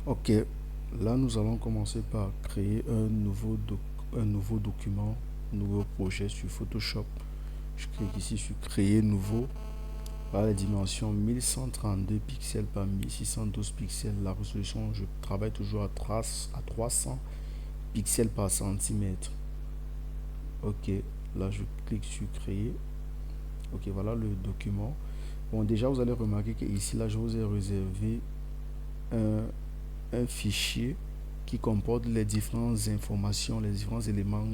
Ok, là nous allons commencer par créer un nouveau document, un nouveau projet sur Photoshop. Je clique ici sur créer nouveau. Voilà les dimensions 1132 pixels par 1612 pixels. La résolution, je travaille toujours à 300 pixels par centimètre. Ok, là je clique sur créer. Ok, voilà le document. Bon, déjà vous allez remarquer que ici, là, je vous ai réservé un, un fichier qui comporte les différentes informations, les différents éléments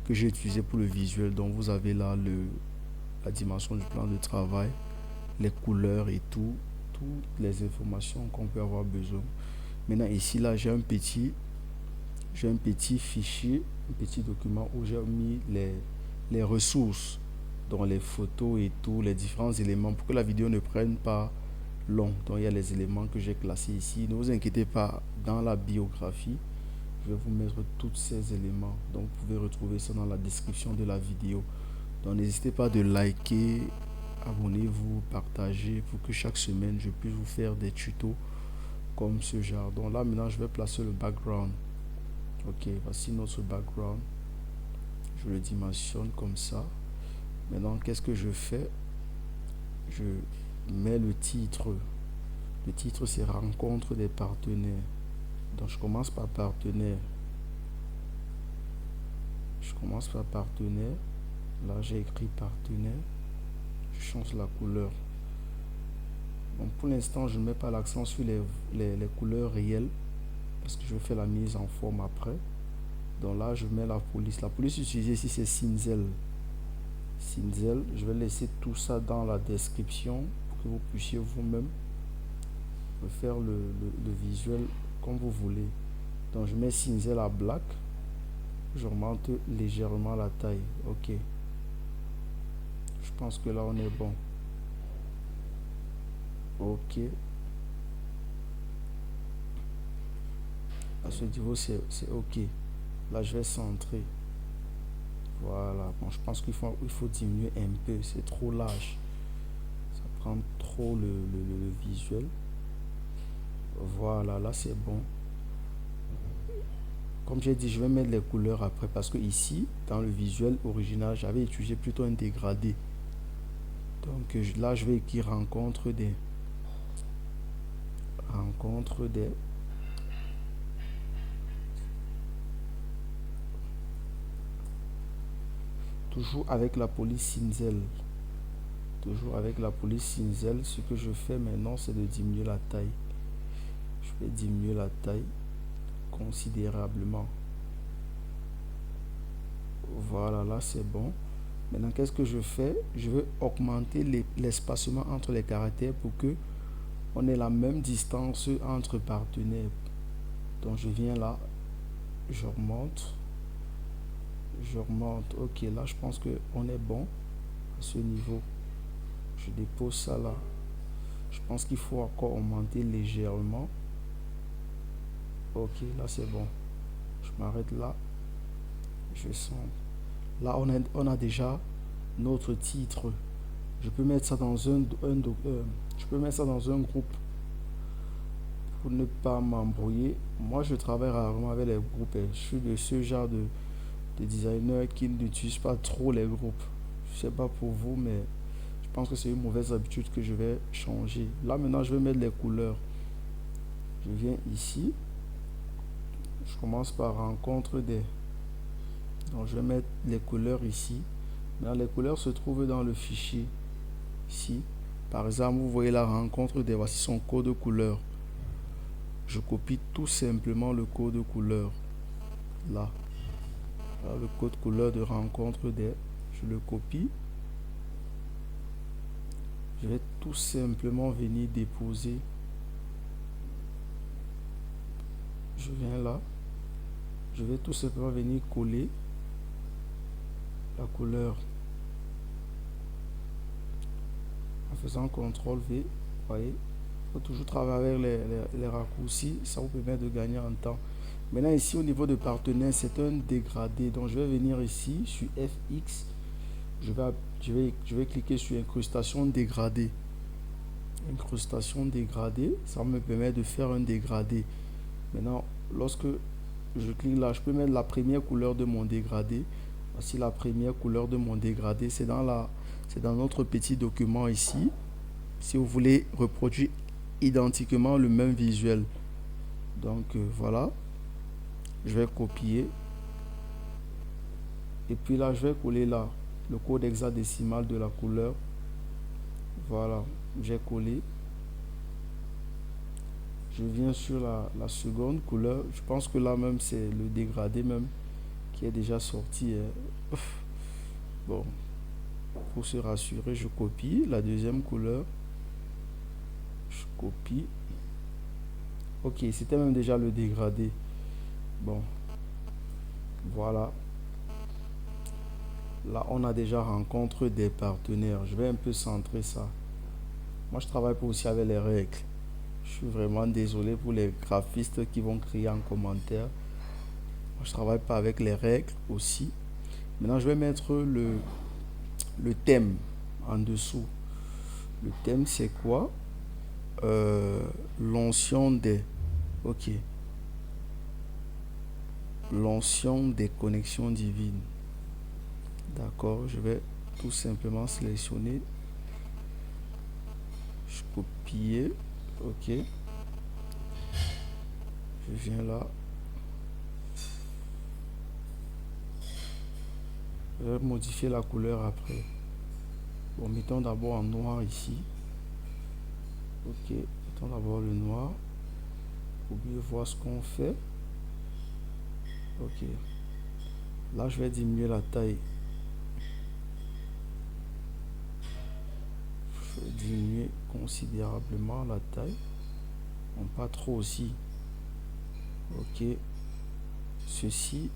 que j'ai utilisé pour le visuel. Donc vous avez là la dimension du plan de travail, les couleurs et tout, toutes les informations qu'on peut avoir besoin. Maintenant ici là j'ai un petit fichier, un petit document où j'ai mis les ressources, dont les photos et tout, les différents éléments pour que la vidéo ne prenne pas long. Donc il y a les éléments que j'ai classés ici. Ne vous inquiétez pas, dans la biographie, je vais vous mettre tous ces éléments. Donc vous pouvez retrouver ça dans la description de la vidéo. Donc n'hésitez pas de liker, abonnez-vous, partagez pour que chaque semaine je puisse vous faire des tutos comme ce genre. Donc là maintenant je vais placer le background. Ok, voici notre background. Je le dimensionne comme ça. Maintenant qu'est-ce que je fais? Je mets le titre. Le titre c'est rencontre des partenaires. Donc je commence par partenaire. Je commence par partenaire. Là, j'ai écrit partenaire. Je change la couleur. Donc, pour l'instant, je ne mets pas l'accent sur les couleurs réelles parce que je vais faire la mise en forme après. Donc là, je mets la police. La police utilisée ici, c'est Cinzel. Cinzel, je vais laisser tout ça dans la description pour que vous puissiez vous-même faire le visuel comme vous voulez. Donc, je mets Cinzel à black. J'augmente légèrement la taille. Ok. Je pense que là, on est bon. Ok. À ce niveau, c'est ok. Là, je vais centrer. Voilà. Bon, je pense qu'il faut diminuer un peu. C'est trop large. Ça prend trop le visuel. Voilà, là, c'est bon. Comme j'ai dit, je vais mettre les couleurs après parce que ici, dans le visuel original, j'avais utilisé plutôt un dégradé. Donc là, je vais écrire rencontre des, toujours avec la police Cinzel. Toujours avec la police Cinzel, ce que je fais maintenant, c'est de diminuer la taille. Je vais diminuer la taille considérablement. Voilà, là c'est bon. Maintenant, qu'est-ce que je fais? Je veux augmenter l'espacement entre les caractères pour que on ait la même distance entre partenaires. Donc je viens là, je remonte, je remonte. Ok, là je pense que on est bon à ce niveau. Je dépose ça là. Je pense qu'il faut encore augmenter légèrement. Ok, là c'est bon. Je m'arrête là. Je sens. Là on a déjà notre titre. Je peux mettre ça dans je peux mettre ça dans un groupe pour ne pas m'embrouiller. Moi, je travaille rarement avec les groupes. Je suis de ce genre de designer qui n'utilise pas trop les groupes. Je sais pas pour vous, mais je pense que c'est une mauvaise habitude que je vais changer. Là, maintenant, je vais mettre les couleurs. Je viens ici. Je commence par rencontre des. Donc, je vais mettre les couleurs ici. Maintenant, les couleurs se trouvent dans le fichier ici. Par exemple, vous voyez la rencontre des. Voici son code couleur. Je copie tout simplement le code couleur. Là. Là, le code couleur de rencontre des. Je le copie. Je vais tout simplement venir déposer. Je viens là. Je vais tout simplement venir coller la couleur en faisant CTRL V. Vous voyez, il faut toujours travailler avec les raccourcis. Ça vous permet de gagner en temps. Maintenant, ici, au niveau de partenaire, c'est un dégradé. Donc, je vais venir ici sur FX. Je vais cliquer sur incrustation dégradée. incrustation dégradée, ça me permet de faire un dégradé. Maintenant, lorsque je clique là, je peux mettre la première couleur de mon dégradé. Voici la première couleur de mon dégradé. C'est dans notre petit document ici. Si vous voulez reproduire identiquement le même visuel. Donc voilà. Je vais copier. Et puis là, je vais coller là le code hexadécimal de la couleur. Voilà. J'ai collé. Je viens sur la seconde couleur. Je pense que là même, c'est le dégradé même qui est déjà sorti. Bon, pour se rassurer, je copie la deuxième couleur. Je copie. Ok, c'était même déjà le dégradé. Bon, voilà. Là, on a déjà rencontré des partenaires. Je vais un peu centrer ça. Moi, je travaille pas aussi avec les règles. Je suis vraiment désolé pour les graphistes qui vont crier en commentaire. Moi, je travaille pas avec les règles aussi. Maintenant, je vais mettre le thème en dessous. Le thème, c'est quoi? L'onction des... Ok. L'onction des connexions divines. D'accord, je vais tout simplement sélectionner. Je copie. Ok. Je viens là. Je vais modifier la couleur après. Bon, mettons d'abord en noir ici. Ok, mettons d'abord le noir. Pour mieux voir ce qu'on fait. Ok. Là, je vais diminuer la taille. Je vais diminuer considérablement la taille. Non, pas trop aussi. Ok. Ceci,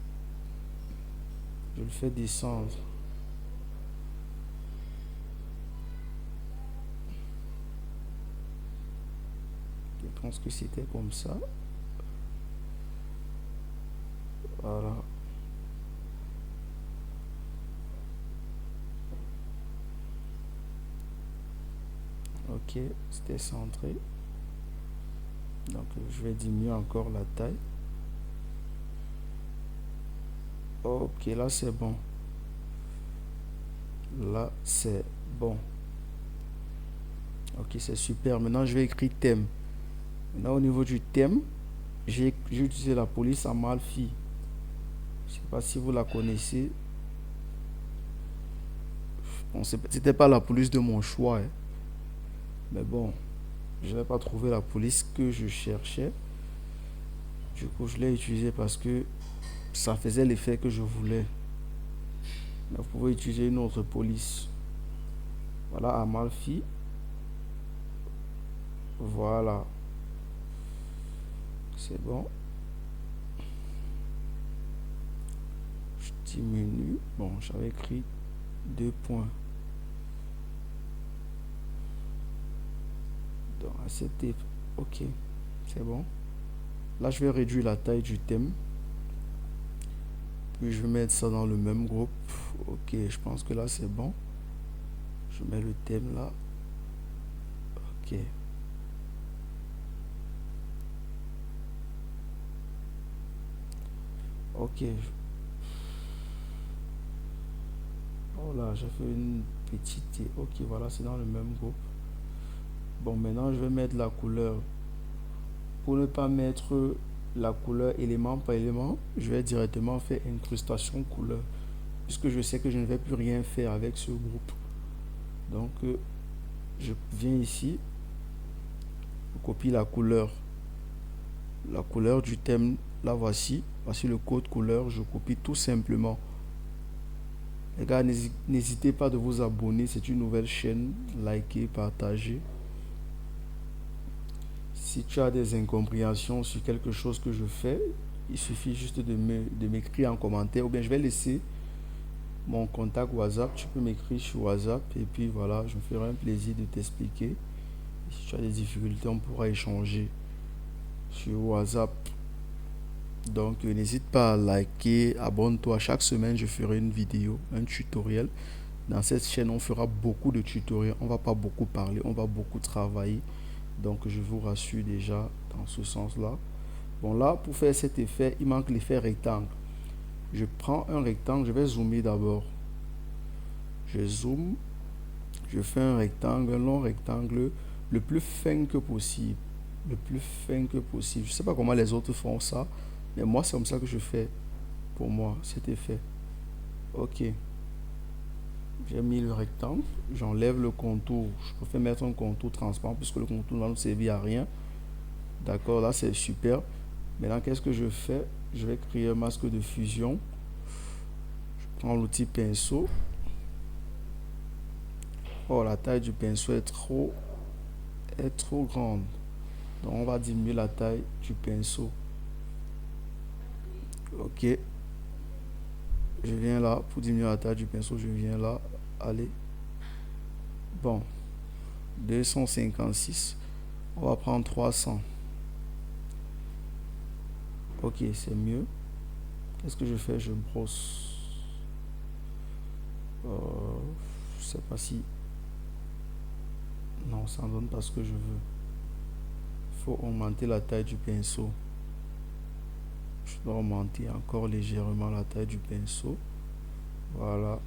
je le fais descendre. Je pense que c'était comme ça. Voilà. Ok, c'était centré. Donc je vais diminuer encore la taille. Ok, là c'est bon. Là c'est bon. Ok, c'est super. Maintenant je vais écrire thème. Maintenant au niveau du thème, j'ai utilisé la police Amalfi. Je sais pas si vous la connaissez. Bon, c'était pas la police de mon choix, hein. Mais bon, je n'ai pas trouvé la police que je cherchais. Du coup, je l'ai utilisé parce que ça faisait l'effet que je voulais. Mais vous pouvez utiliser une autre police. Voilà, Amalfi. Voilà. C'est bon. Je diminue. Bon, j'avais écrit 2 points. Donc, accepter. Ok. C'est bon. Là, je vais réduire la taille du thème. Puis, je vais mettre ça dans le même groupe. Ok, je pense que là, c'est bon. Je mets le thème là. Ok. Ok. Oh là, j'ai fait une petite... Ok, voilà, c'est dans le même groupe. Bon, maintenant, je vais mettre la couleur. Pour ne pas mettre la couleur élément par élément, je vais directement faire incrustation couleur. Puisque je sais que je ne vais plus rien faire avec ce groupe. Donc, je viens ici. Je copie la couleur. La couleur du thème, la voici. Voici le code couleur. Je copie tout simplement. Les gars, n'hésitez pas de vous abonner. C'est une nouvelle chaîne. Likez, partagez. Si tu as des incompréhensions sur quelque chose que je fais, il suffit juste de m'écrire en commentaire. Ou bien je vais laisser mon contact WhatsApp. Tu peux m'écrire sur WhatsApp. Et puis voilà, je me ferai un plaisir de t'expliquer. Si tu as des difficultés, on pourra échanger sur WhatsApp. Donc n'hésite pas à liker, abonne-toi. Chaque semaine, je ferai une vidéo, un tutoriel Dans cette chaîne, on fera beaucoup de tutoriels. On va pas beaucoup parler, on va beaucoup travailler. Donc, je vous rassure déjà dans ce sens-là. Bon, là, pour faire cet effet, il manque l'effet rectangle. Je prends un rectangle, je vais zoomer d'abord. Je zoome, je fais un rectangle, un long rectangle, le plus fin que possible. Le plus fin que possible. Je sais pas comment les autres font ça, mais moi, c'est comme ça que je fais pour moi, cet effet. Ok, j'ai mis le rectangle, j'enlève le contour. Je préfère mettre un contour transparent puisque le contour ne nous servir à rien. D'accord, là c'est super. Maintenant, qu'est-ce que je fais? Je vais créer un masque de fusion. Je prends l'outil pinceau. Oh, la taille du pinceau est trop grande. Donc, on va diminuer la taille du pinceau. Ok, je viens là. Pour diminuer la taille du pinceau, je viens là. Allez. Bon, 256. On va prendre 300. Ok, c'est mieux. Qu'est-ce que je fais? Je brosse. Je sais pas si... Non, ça ne donne pas ce que je veux. Il faut augmenter la taille du pinceau. Je dois augmenter encore légèrement la taille du pinceau. Voilà.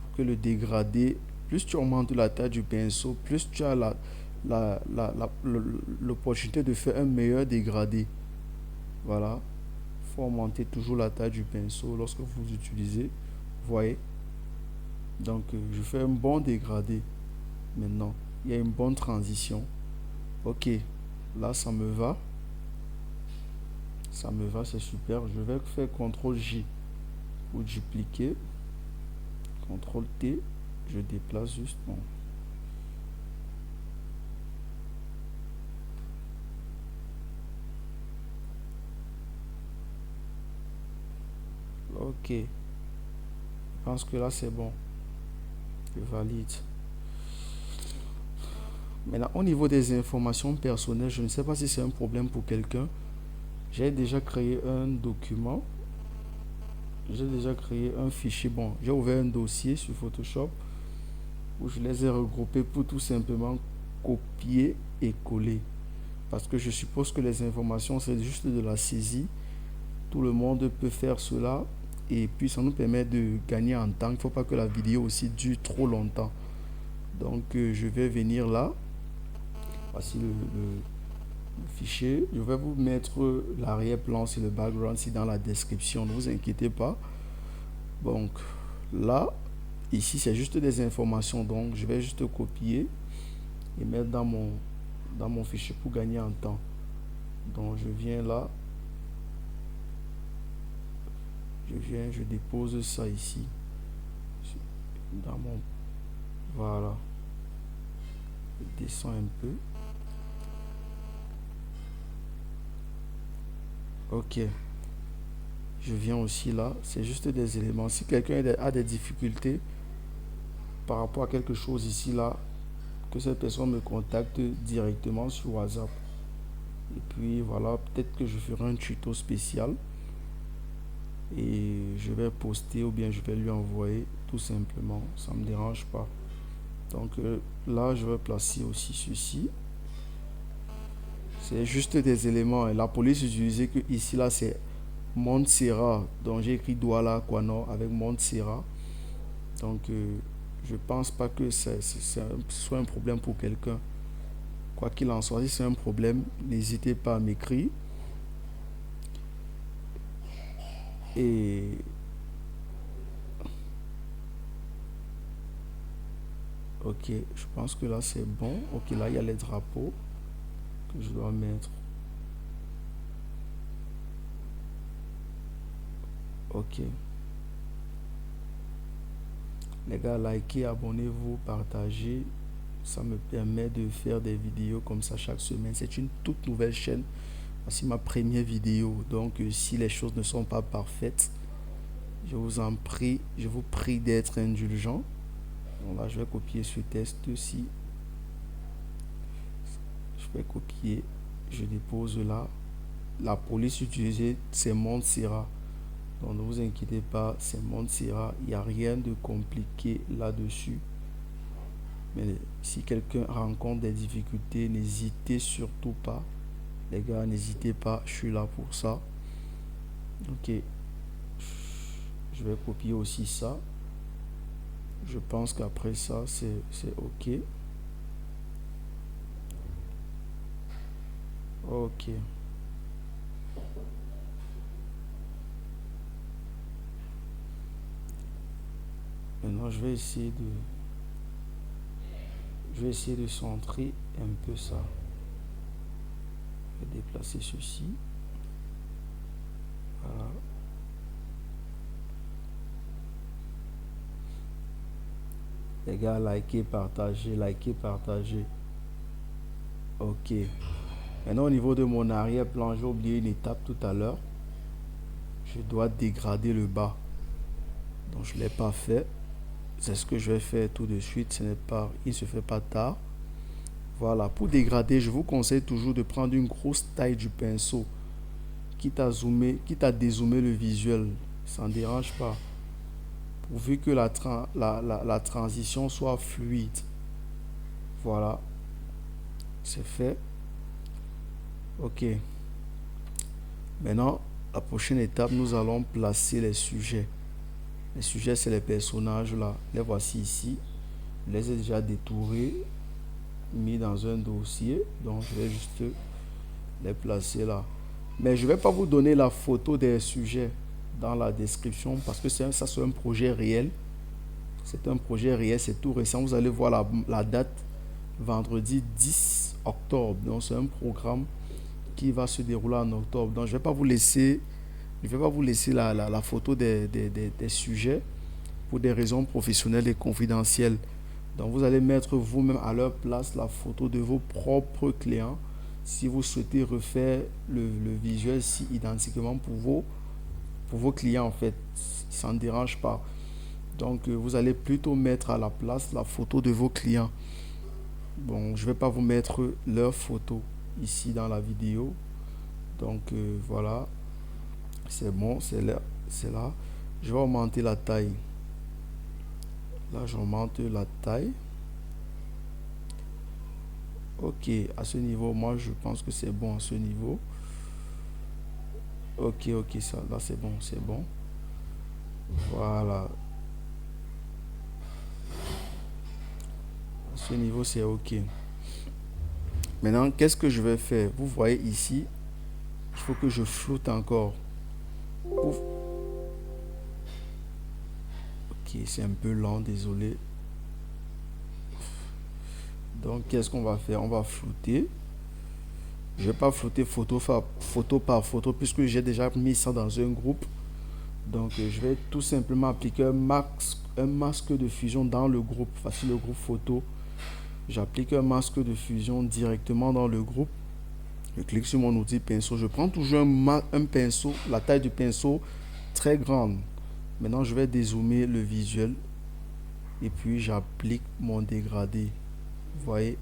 Pour que le dégradé, plus tu augmentes la taille du pinceau, plus tu as l'opportunité de faire un meilleur dégradé. Voilà. Il faut augmenter toujours la taille du pinceau lorsque vous utilisez. Vous voyez. Donc, je fais un bon dégradé. Maintenant, il y a une bonne transition. Ok. Là, ça me va. Ça me va, c'est super. Je vais faire CTRL J pour dupliquer. CTRL T. Je déplace juste. Bon. Ok. Je pense que là, c'est bon. Je valide. Maintenant, au niveau des informations personnelles, je ne sais pas si c'est un problème pour quelqu'un. J'ai déjà créé un document. J'ai déjà créé un fichier. Bon, j'ai ouvert un dossier sur Photoshop où je les ai regroupés pour tout simplement copier et coller. Parce que je suppose que les informations, c'est juste de la saisie. Tout le monde peut faire cela. Et puis, ça nous permet de gagner en temps. Il ne faut pas que la vidéo aussi dure trop longtemps. Donc, je vais venir là. Voici le fichier. Je vais vous mettre l'arrière-plan sur le background ici dans la description. Ne vous inquiétez pas. Donc, là, ici, c'est juste des informations. Donc, je vais juste copier et mettre dans mon fichier pour gagner en temps. Donc, je viens là. Je dépose ça ici. Dans mon... Voilà. Je descends un peu. Ok. Je viens aussi là. C'est juste des éléments. Si quelqu'un a des difficultés par rapport à quelque chose ici, là, que cette personne me contacte directement sur WhatsApp. Et puis voilà, peut-être que je ferai un tuto spécial. Et je vais poster ou bien je vais lui envoyer tout simplement. Ça ne me dérange pas. Donc là, je vais placer aussi ceci. C'est juste des éléments. Et la police utilisait que ici, là, c'est Montserrat. Donc j'ai écrit Douala Quano avec Montserrat. Donc je pense pas que ce soit un problème pour quelqu'un. Quoi qu'il en soit, si c'est un problème, n'hésitez pas à m'écrire. Et ok, je pense que là c'est bon. Ok, là il y a les drapeaux que je dois mettre. Ok. Les gars, likez, abonnez-vous, partagez. Ça me permet de faire des vidéos comme ça chaque semaine. C'est une toute nouvelle chaîne. Voici ma première vidéo. Donc, si les choses ne sont pas parfaites, je vous prie d'être indulgent. Donc là, je vais copier ce test aussi. Je vais copier. Je dépose là. La police utilisée, c'est Montserrat. Donc ne vous inquiétez pas, c'est Montserrat, il n'y a rien de compliqué là-dessus. Mais si quelqu'un rencontre des difficultés, n'hésitez surtout pas. Les gars, n'hésitez pas, je suis là pour ça. Ok, je vais copier aussi ça. Je pense qu'après ça, c'est ok. Ok. Maintenant, je vais essayer de centrer un peu ça. Je vais déplacer ceci. Voilà. Les gars, likez, partagez, likez, partagez. Ok. Maintenant, au niveau de mon arrière-plan, j'ai oublié une étape tout à l'heure. Je dois dégrader le bas. Donc, je ne l'ai pas fait. C'est ce que je vais faire tout de suite. Il ne se fait pas tard. Voilà. Pour dégrader, je vous conseille toujours de prendre une grosse taille du pinceau. Quitte à dézoomer le visuel. Ça ne dérange pas. Pourvu que la transition soit fluide. Voilà. C'est fait. Ok. Maintenant, la prochaine étape, nous allons placer les sujets. Les sujets, c'est les personnages là. Les voici ici. Je les ai déjà détourés, mis dans un dossier. Donc, je vais juste les placer là. Mais je ne vais pas vous donner la photo des sujets dans la description parce que ça, c'est un projet réel. C'est un projet réel, c'est tout récent. Vous allez voir la date, vendredi 10 octobre. Donc, c'est un programme qui va se dérouler en octobre. Donc, je ne vais pas vous laisser la photo des sujets pour des raisons professionnelles et confidentielles. Donc, vous allez mettre vous-même à leur place la photo de vos propres clients si vous souhaitez refaire le visuel si identiquement pour vos clients en fait. Ça ne dérange pas. Donc, vous allez plutôt mettre à la place la photo de vos clients. Bon, je ne vais pas vous mettre leur photo ici dans la vidéo. Donc, voilà. C'est bon, c'est là. Je vais augmenter la taille. Là, j'augmente la taille. Ok, à ce niveau, moi, je pense que c'est bon à ce niveau. Ok, ça, là, c'est bon, c'est bon. Voilà. À ce niveau, c'est ok. Maintenant, qu'est-ce que je vais faire? Vous voyez ici, il faut que je floute encore. Ouf. Ok, c'est un peu lent, désolé. Donc, qu'est-ce qu'on va faire? On va flouter. Je ne vais pas flouter photo par photo puisque j'ai déjà mis ça dans un groupe. Donc, je vais tout simplement appliquer un masque de fusion dans le groupe. Voici le groupe photo. J'applique un masque de fusion directement dans le groupe. Je clique sur mon outil pinceau. Je prends toujours un pinceau, la taille du pinceau très grande. Maintenant, je vais dézoomer le visuel. Et puis, j'applique mon dégradé. Vous voyez?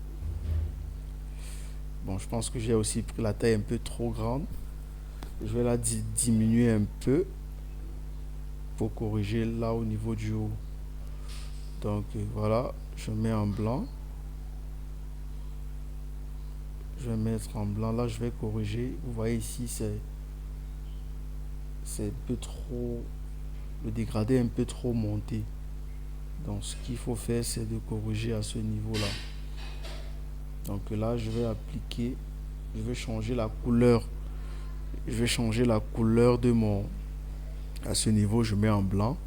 Bon, je pense que j'ai aussi pris la taille un peu trop grande. Je vais la diminuer un peu pour corriger là au niveau du haut. Donc, voilà. Je mets en blanc. Je vais mettre en blanc. Là, je vais corriger. Vous voyez ici, c'est un peu trop... Le dégradé est un peu trop monté. Donc, ce qu'il faut faire, c'est de corriger à ce niveau-là. Donc là, je vais appliquer... Je vais changer la couleur. Je vais changer la couleur de mon... À ce niveau, je mets en blanc.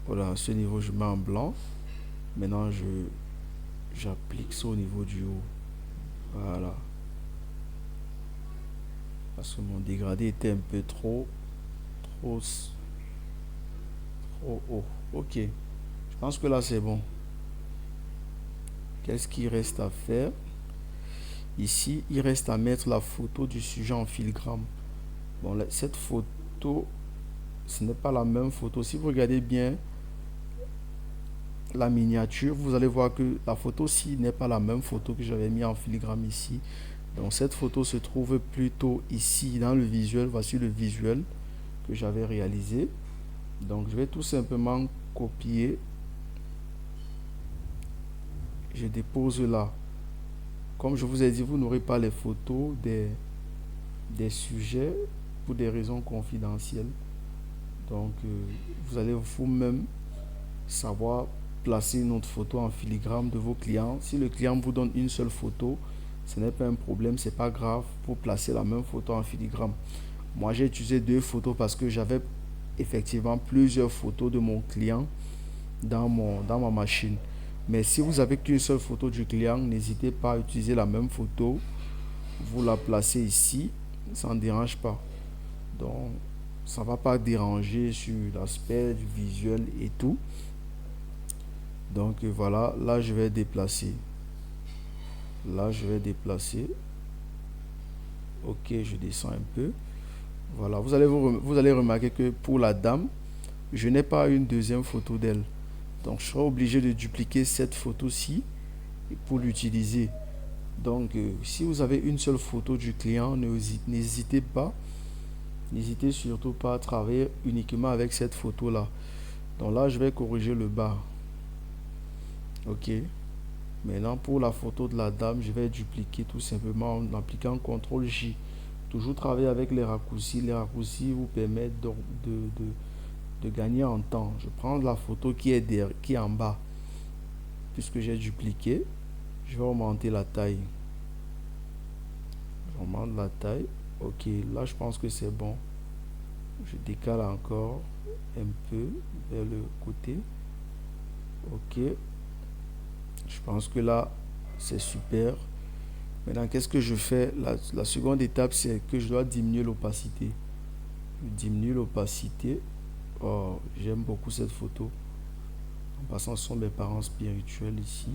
Voilà, à ce niveau, je mets en blanc. Maintenant, j'applique ça au niveau du haut. Voilà. Parce que mon dégradé était un peu trop haut. Ok. Je pense que là, c'est bon. Qu'est-ce qu'il reste à faire? Ici, il reste à mettre la photo du sujet en filigrane. Bon, cette photo, ce n'est pas la même photo. Si vous regardez bien la miniature, vous allez voir que la photo-ci n'est pas la même photo que j'avais mis en filigrane ici. Donc, cette photo se trouve plutôt ici dans le visuel. Voici le visuel. que j'avais réalisé. Donc je vais tout simplement copier. Je dépose là. Comme je vous ai dit, vous n'aurez pas les photos des sujets pour des raisons confidentielles. Donc vous allez vous-même savoir placer une autre photo en filigrane de vos clients. Si le client vous donne une seule photo, ce n'est pas un problème, c'est pas grave pour placer la même photo en filigrane. Moi, j'ai utilisé 2 photos parce que j'avais effectivement plusieurs photos de mon client dans ma machine. Mais si vous avez qu'une seule photo du client, n'hésitez pas à utiliser la même photo. Vous la placez ici, ça ne dérange pas. Donc, ça ne va pas déranger sur l'aspect du visuel et tout. Donc voilà, là je vais déplacer. Là je vais déplacer. Ok, je descends un peu. Voilà, vous allez remarquer que pour la dame, je n'ai pas une deuxième photo d'elle. Donc je serai obligé de dupliquer cette photo-ci pour l'utiliser. Donc si vous avez une seule photo du client, n'hésitez pas. N'hésitez surtout pas à travailler uniquement avec cette photo-là. Donc là, je vais corriger le bas. Ok. Maintenant, pour la photo de la dame, je vais dupliquer tout simplement en appliquant CTRL J. Toujours travailler avec les raccourcis. Les raccourcis vous permettent de gagner en temps. Je prends la photo qui est en bas. Puisque j'ai dupliqué, je vais augmenter la taille. J'augmente la taille. Ok, là je pense que c'est bon. Je décale encore un peu vers le côté. Ok. Je pense que là, c'est super. Maintenant, qu'est-ce que je fais? La seconde étape, c'est que je dois diminuer l'opacité. Je diminue l'opacité. Oh, j'aime beaucoup cette photo. En passant, ce sont mes parents spirituels ici.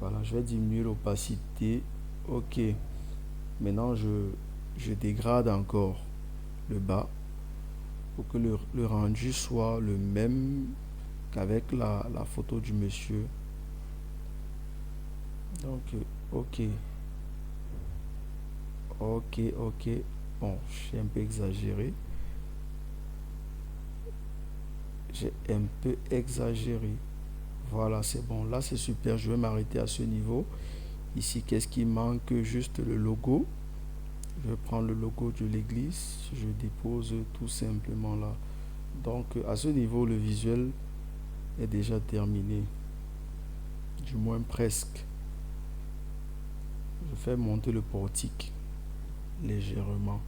Voilà, je vais diminuer l'opacité. Ok. Maintenant, je dégrade encore le bas pour que le rendu soit le même qu'avec la photo du monsieur. Donc, ok. Ok, ok. Bon, j'ai un peu exagéré. J'ai un peu exagéré. Voilà, c'est bon. Là, c'est super. Je vais m'arrêter à ce niveau. Ici, qu'est-ce qui manque? Juste le logo. Je vais prendre le logo de l'église. Je dépose tout simplement là. Donc, à ce niveau, le visuel est déjà terminé. Du moins presque. Je fais monter le portique légèrement.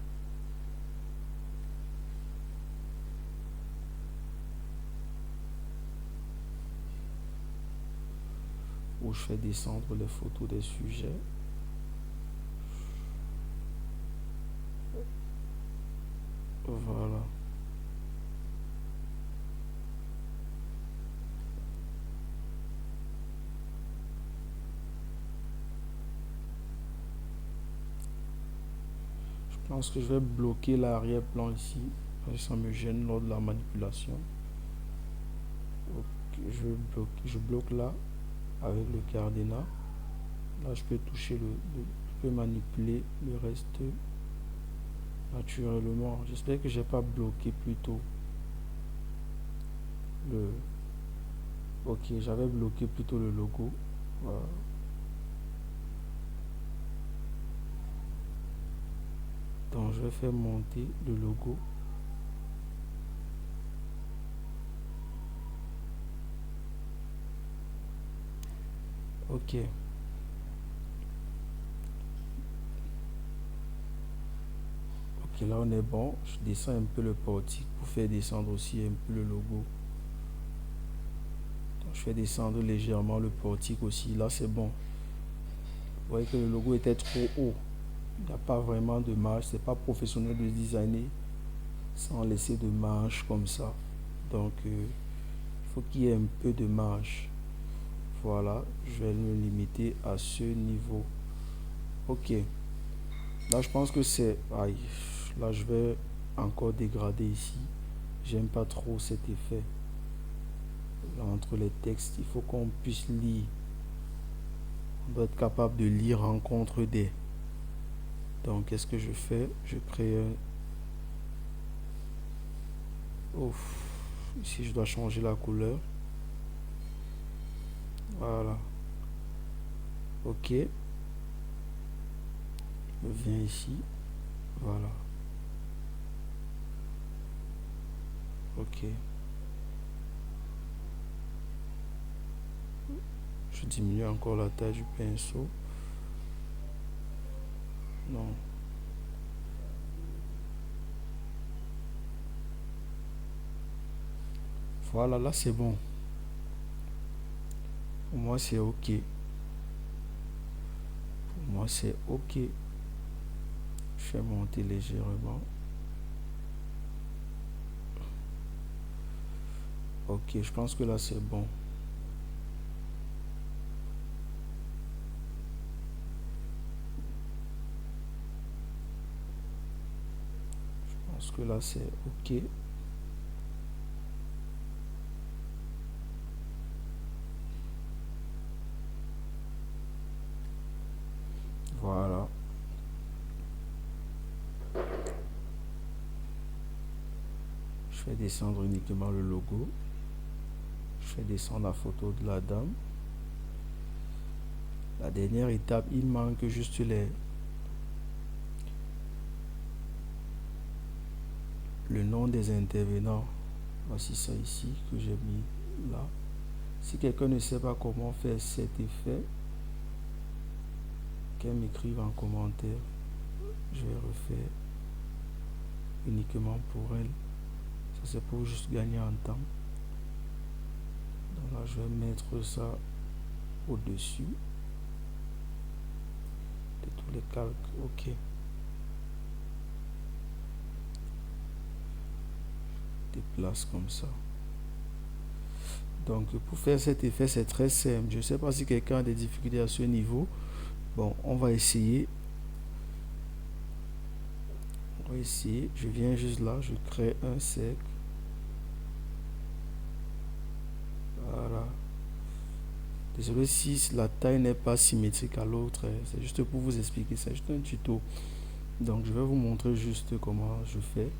Où je fais descendre les photos des sujets. Voilà. Je pense que je vais bloquer l'arrière-plan ici. Ça me gêne lors de la manipulation. Ok, je bloque là avec le cadenas. Là, je peux toucher je peux manipuler le reste naturellement. J'espère que j'ai pas bloqué plutôt le. Ok, j'avais bloqué plutôt le logo. Voilà. Donc, je vais faire monter le logo. Ok. Ok, là on est bon. Je descends un peu le portique pour faire descendre aussi un peu le logo. Donc, je fais descendre légèrement le portique aussi. Là c'est bon. Vous voyez que le logo était trop haut. Il n'y a pas vraiment de marge. C'est pas professionnel de designer sans laisser de marge comme ça. Donc il faut qu'il y ait un peu de marge. Voilà, je vais me limiter à ce niveau. Ok. Là, je pense que c'est. Aïe. Là, je vais encore dégrader ici. J'aime pas trop cet effet. Là, entre les textes, il faut qu'on puisse lire. On doit être capable de lire rencontre des. Donc, qu'est-ce que je fais? Je crée Ouf. Ici, je dois changer la couleur. Voilà. Ok. Je viens ici. Voilà. Ok. Je diminue encore la taille du pinceau. Non. Voilà, là c'est bon. Pour moi c'est ok. Pour moi c'est ok. Je vais monter légèrement. Ok, je pense que là c'est bon. Je pense que là c'est ok. Voilà. Je fais descendre uniquement le logo. Je fais descendre la photo de la dame. La dernière étape, il manque juste le nom des intervenants. Voici ça ici que j'ai mis là. Si quelqu'un ne sait pas comment faire cet effet, qu'elle m'écrive en commentaire. Je vais refaire uniquement pour elle. Ça c'est pour juste gagner en temps. Donc là je vais mettre ça au-dessus de tous les calques. Ok. Déplace comme ça. Donc pour faire cet effet c'est très simple. Je ne sais pas si quelqu'un a des difficultés à ce niveau. Bon, on va essayer. On va essayer. Je viens juste là, je crée un cercle. Voilà. Désolé si la taille n'est pas symétrique à l'autre. C'est juste pour vous expliquer. C'est juste un tuto. Donc je vais vous montrer juste comment je fais.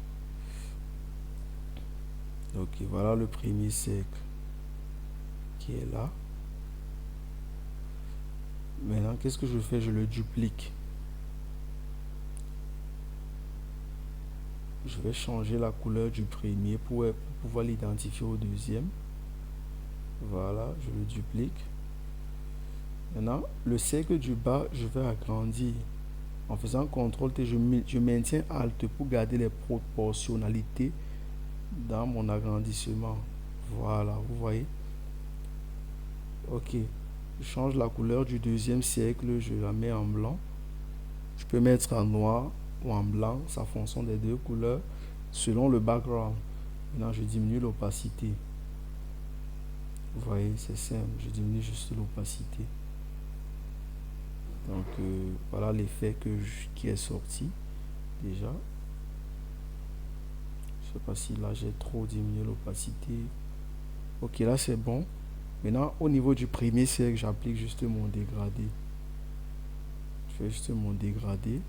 Ok, voilà le premier cercle qui est là. Maintenant, qu'est-ce que je fais? Je le duplique. Je vais changer la couleur du premier pour pouvoir l'identifier au deuxième. Voilà, je le duplique. Maintenant, le cercle du bas, je vais agrandir. En faisant CTRL T, je maintiens Alt pour garder les proportionnalités dans mon agrandissement. Voilà, vous voyez. Ok, je change la couleur du deuxième cercle, je la mets en blanc. Je peux mettre en noir ou en blanc, c'est en fonction des deux couleurs, selon le background. Maintenant, je diminue l'opacité. Vous voyez, c'est simple, je diminue juste l'opacité. Donc, voilà l'effet qui est sorti déjà. Je sais pas si là j'ai trop diminué l'opacité. Ok, là c'est bon. Maintenant, au niveau du premier cercle, j'applique juste mon dégradé. Je fais juste mon dégradé.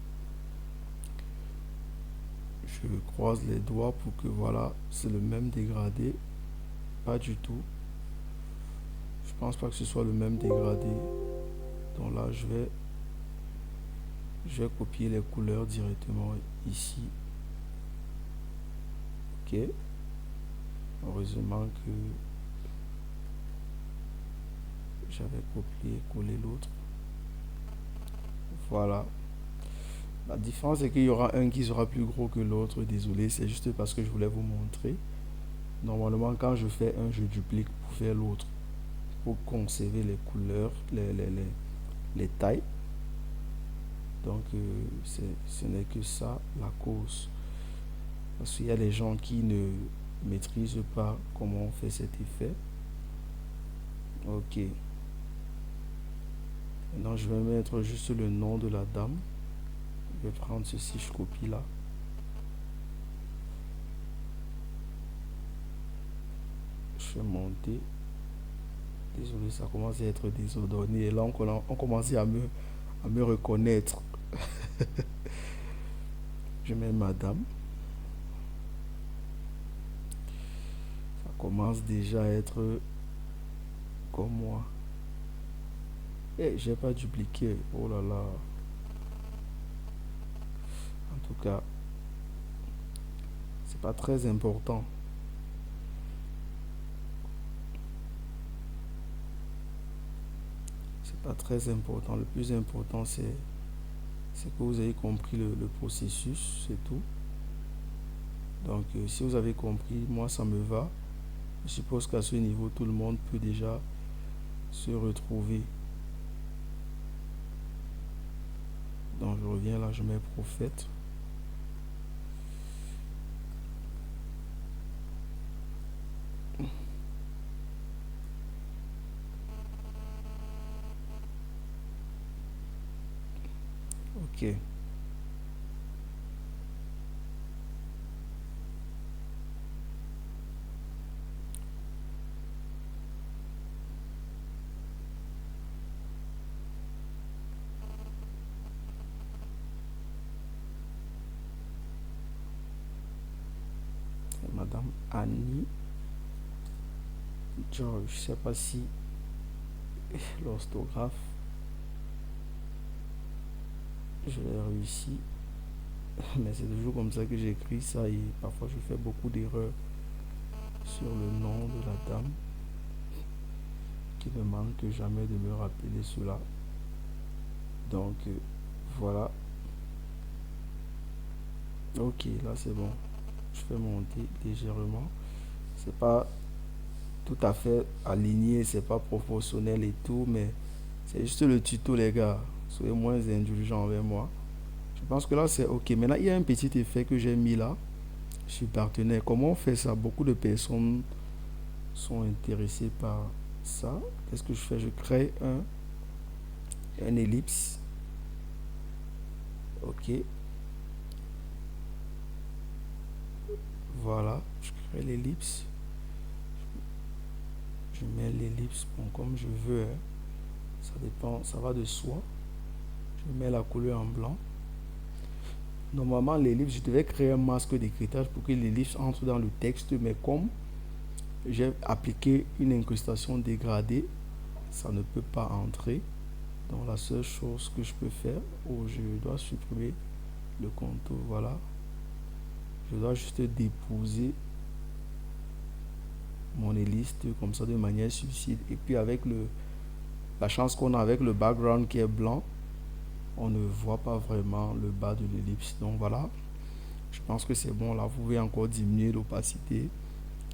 Je croise les doigts pour que voilà, c'est le même dégradé. Pas du tout. Je pense pas que ce soit le même dégradé. Donc là, je vais copier les couleurs directement ici. Ok. Heureusement que j'avais copié et collé l'autre. Voilà. La différence est qu'il y aura un qui sera plus gros que l'autre. Désolé, c'est juste parce que je voulais vous montrer. Normalement, quand je fais un, je duplique pour faire l'autre. Pour conserver les couleurs, les tailles. Donc, ce n'est que ça la cause. Parce qu'il y a des gens qui ne maîtrisent pas comment on fait cet effet. Ok. Maintenant, je vais mettre juste le nom de la dame. Je vais prendre ceci, je copie là. Je vais monter. Désolé, ça commence à être désordonné. Et là, on commence à me reconnaître. Je mets madame. commence déjà à être comme moi. Et j'ai pas dupliqué. Oh là là. En tout cas, c'est pas très important. C'est pas très important. Le plus important, c'est que vous avez compris le processus, c'est tout. Donc, si vous avez compris, moi, ça me va. Je suppose qu'à ce niveau, tout le monde peut déjà se retrouver. Donc, je reviens là, je mets prophète. Ok. Madame Annie George, je sais pas si l'orthographe, je l'ai réussi. Mais c'est toujours comme ça que j'écris ça et parfois je fais beaucoup d'erreurs sur le nom de la dame qui ne manque jamais de me rappeler cela. Donc voilà. Ok, là c'est bon. Je fais monter légèrement. C'est pas tout à fait aligné, c'est pas proportionnel et tout, mais c'est juste le tuto les gars. Soyez moins indulgents envers moi. Je pense que là c'est ok. Maintenant il y a un petit effet que j'ai mis là. Je suis partenaire. Comment on fait ça? Beaucoup de personnes sont intéressées par ça. Qu'est-ce que je fais? Je crée un ellipse. Ok. Voilà. Je crée l'ellipse. Je mets l'ellipse bon, comme je veux. Hein. Ça dépend. Ça va de soi. Je mets la couleur en blanc. Normalement, l'ellipse, je devais créer un masque d'écritage pour que l'ellipse entre dans le texte. Mais comme j'ai appliqué une incrustation dégradée, ça ne peut pas entrer. Donc la seule chose que je peux faire, je dois supprimer le contour, voilà. Je dois juste déposer mon ellipse comme ça de manière subtile. Et puis avec la chance qu'on a avec le background qui est blanc, on ne voit pas vraiment le bas de l'ellipse. Donc voilà, je pense que c'est bon. Là, vous pouvez encore diminuer l'opacité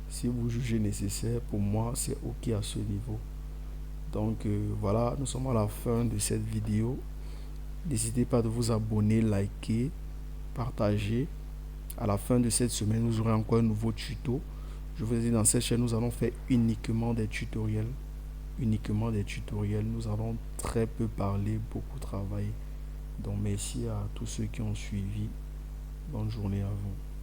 si vous jugez nécessaire. Pour moi, c'est ok à ce niveau. Donc voilà, nous sommes à la fin de cette vidéo. N'hésitez pas de vous abonner, liker, partager. À la fin de cette semaine, vous aurez encore un nouveau tuto. Je vous ai dit, dans cette chaîne, nous allons faire uniquement des tutoriels. Uniquement des tutoriels. Nous allons très peu parler, beaucoup travailler. Donc merci à tous ceux qui ont suivi. Bonne journée à vous.